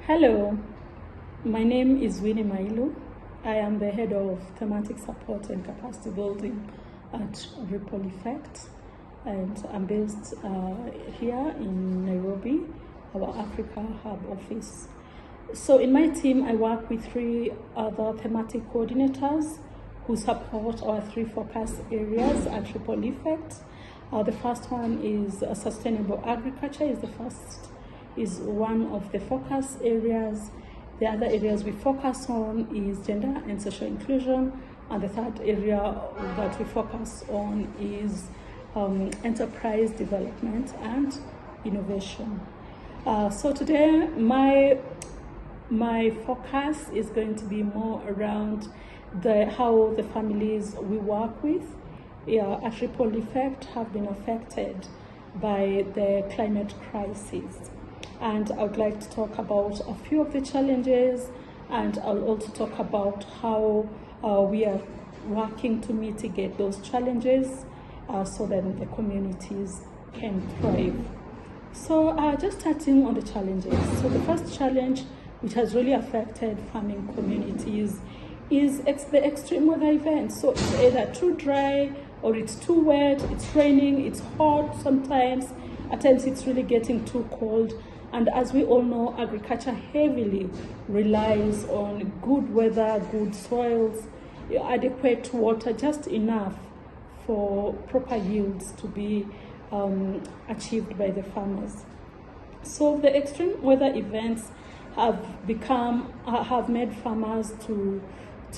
Hello, my name is Winnie May. I am the head of thematic support and capacity building at Ripple Effect, and I'm based here in Nairobi, our Africa Hub office. So in my team, I work with three other thematic coordinators who support our three focus areas at Ripple Effect. The first one is sustainable agriculture is one of the focus areas. The other areas we focus on is gender and social inclusion, and the third area that we focus on is enterprise development and innovation. So today my focus is going to be more around how the families we work with at Ripple Effect have been affected by the climate crisis. And I would like to talk about a few of the challenges, and I'll also talk about how we are working to mitigate those challenges so that the communities can thrive. So just starting on the challenges. So the first challenge which has really affected farming communities is the extreme weather events. So it's either too dry or it's too wet, it's raining, it's hot sometimes, at times it's really getting too cold. And as we all know, agriculture heavily relies on good weather, good soils, adequate water, just enough for proper yields to be achieved by the farmers. So the extreme weather events have made farmers to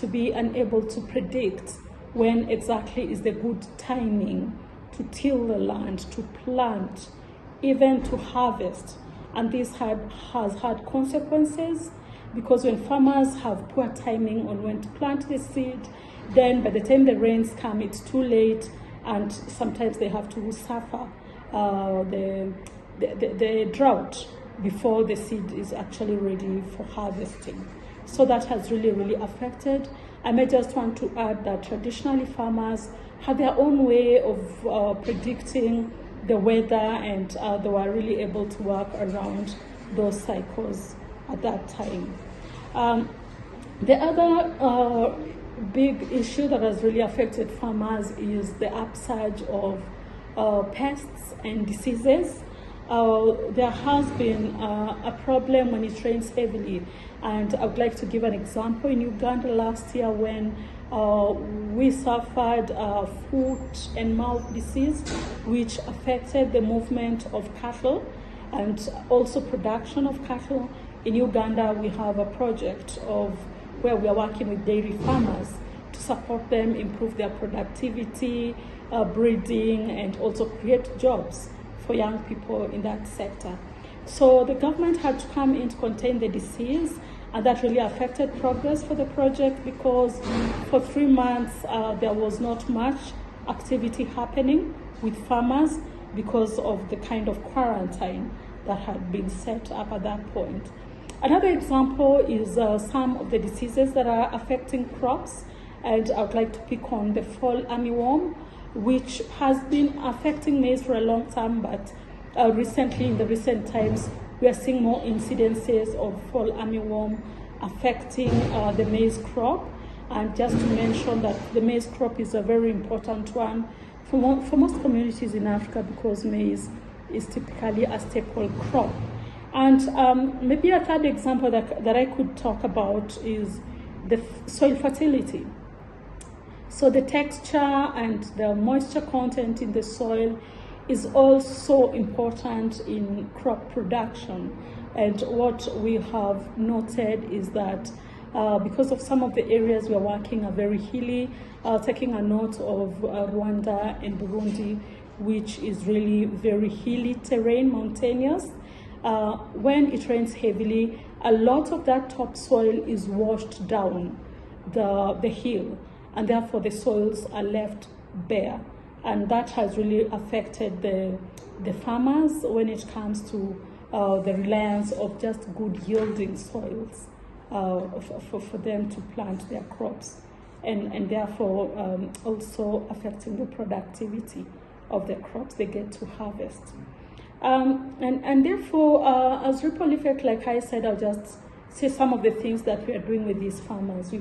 be unable to predict when exactly is the good timing to till the land, to plant, even to harvest. And this has had consequences, because when farmers have poor timing on when to plant the seed, then by the time the rains come, it's too late, and sometimes they have to suffer the drought before the seed is actually ready for harvesting. So that has really affected. I may just want to add that traditionally farmers had their own way of predicting the weather, and they were really able to work around those cycles at that time. The other big issue that has really affected farmers is the upsurge of pests and diseases. There has been a problem when it rains heavily, and I would like to give an example. In Uganda last year, when we suffered foot and mouth disease, which affected the movement of cattle and also production of cattle. In Uganda, we have a project where we are working with dairy farmers to support them improve their productivity, breeding, and also create jobs for young people in that sector. So the government had to come in to contain the disease, and that really affected progress for the project, because for 3 months there was not much activity happening with farmers because of the kind of quarantine that had been set up at that point. Another example is some of the diseases that are affecting crops, and I would like to pick on the fall armyworm, which has been affecting maize for a long time, but recently, in the recent times, we are seeing more incidences of fall armyworm affecting the maize crop. And just to mention that the maize crop is a very important one for most communities in Africa, because maize is typically a staple crop. And maybe a third example that I could talk about is the soil fertility. So the texture and the moisture content in the soil is also important in crop production. And what we have noted is that because of some of the areas we are working are very hilly, taking a note of Rwanda and Burundi, which is really very hilly terrain, mountainous. When it rains heavily, a lot of that topsoil is washed down the hill, and therefore the soils are left bare. And that has really affected the farmers when it comes to the reliance of just good yielding soils for them to plant their crops, and therefore also affecting the productivity of the crops they get to harvest. And therefore, as Ripple Effect, like I said, I'll just say some of the things that we are doing with these farmers.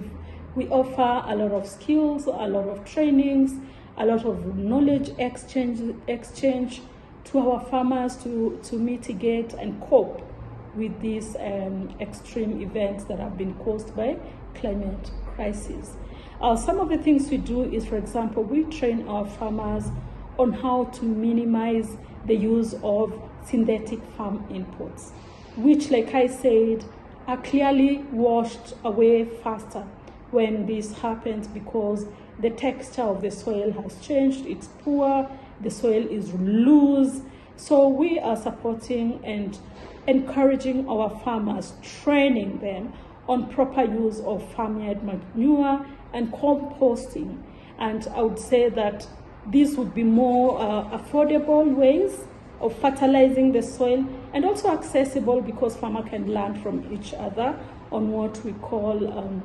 We offer a lot of skills, a lot of trainings, a lot of knowledge exchange to our farmers to mitigate and cope with these extreme events that have been caused by climate crisis. Some of the things we do is, for example, we train our farmers on how to minimize the use of synthetic farm inputs, which, like I said, are clearly washed away faster when this happens because the texture of the soil has changed, it's poor, the soil is loose. So we are supporting and encouraging our farmers, training them on proper use of farmyard manure and composting. And I would say that these would be more affordable ways of fertilizing the soil and also accessible because farmers can learn from each other on what we call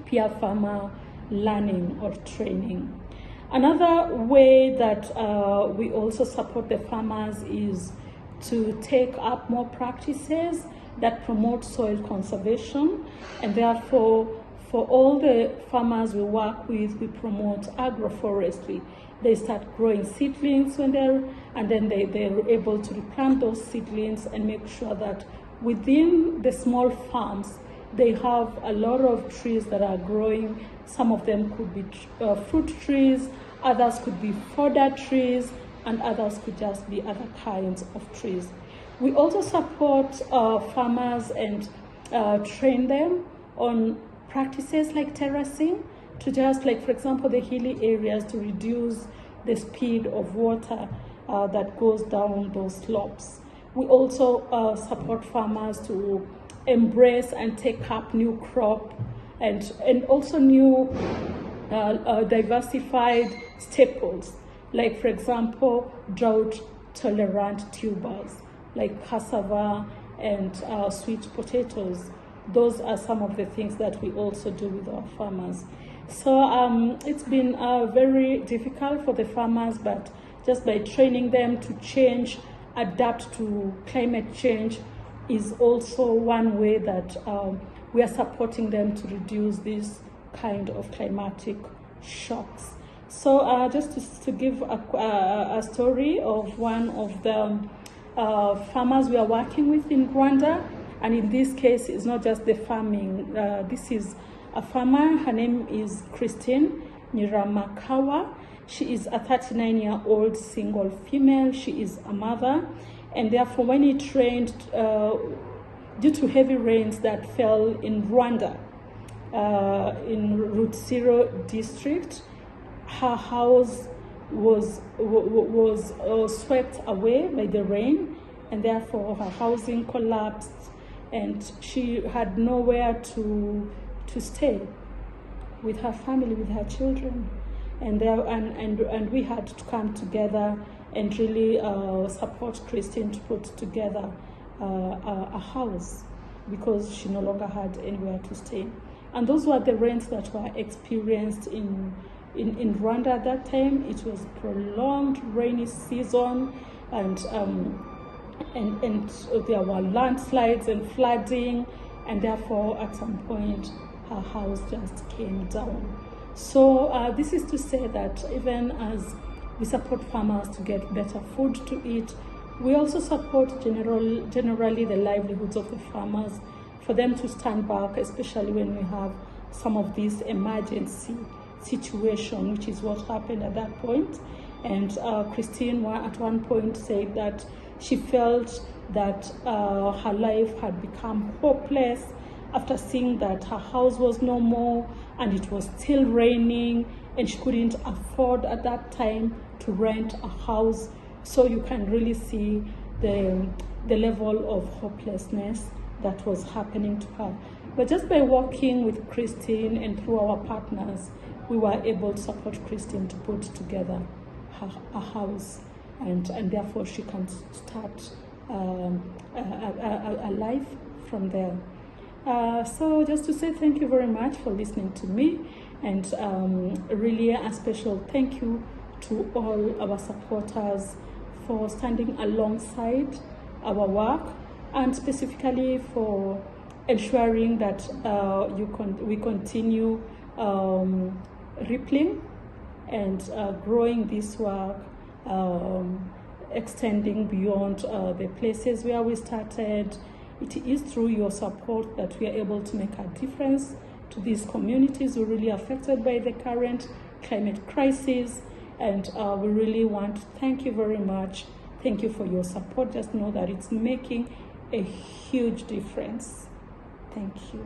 peer farmer learning or training. Another way that we also support the farmers is to take up more practices that promote soil conservation, and therefore for all the farmers we work with, we promote agroforestry. They start growing seedlings when they're able to replant those seedlings and make sure that within the small farms they have a lot of trees that are growing. Some of them could be fruit trees, others could be fodder trees, and others could just be other kinds of trees. We also support farmers and train them on practices like terracing, to just, like, for example, the hilly areas, to reduce the speed of water that goes down those slopes. We also support farmers to embrace and take up new crop and also new diversified staples, like, for example, drought-tolerant tubers, like cassava and sweet potatoes. Those are some of the things that we also do with our farmers. So it's been very difficult for the farmers, but just by training them to change, adapt to climate change is also one way that we are supporting them to reduce this kind of climatic shocks. So just to give a story of one of the farmers we are working with in Rwanda, and in this case, it's not just the farming. This is a farmer. Her name is Christine Nyiramakawa. She is a 39-year-old single female. She is a mother, and therefore, when he trained, due to heavy rains that fell in Rwanda, in Rutsiro district, her house was swept away by the rain, and therefore her housing collapsed, and she had nowhere to stay with her family, with her children, and we had to come together and really support Christine to put together a house because she no longer had anywhere to stay. And those were the rains that were experienced in Rwanda at that time. It was prolonged rainy season, and there were landslides and flooding, and therefore at some point her house just came down. So this is to say that even as we support farmers to get better food to eat, we also support generally the livelihoods of the farmers, for them to stand back, especially when we have some of these emergency situation, which is what happened at that point. And Christine at one point said that she felt that her life had become hopeless after seeing that her house was no more and it was still raining, and she couldn't afford at that time to rent a house. So you can really see the level of hopelessness that was happening to her. But just by working with Christine and through our partners, we were able to support Christine to put together a house, and therefore she can start a life from there. So just to say thank you very much for listening to me, and really a special thank you to all our supporters for standing alongside our work, and specifically for ensuring that we continue rippling and growing this work, extending beyond the places where we started. It is through your support that we are able to make a difference to these communities who are really affected by the current climate crisis. And we really want to thank you very much. Thank you for your support. Just know that it's making a huge difference. Thank you.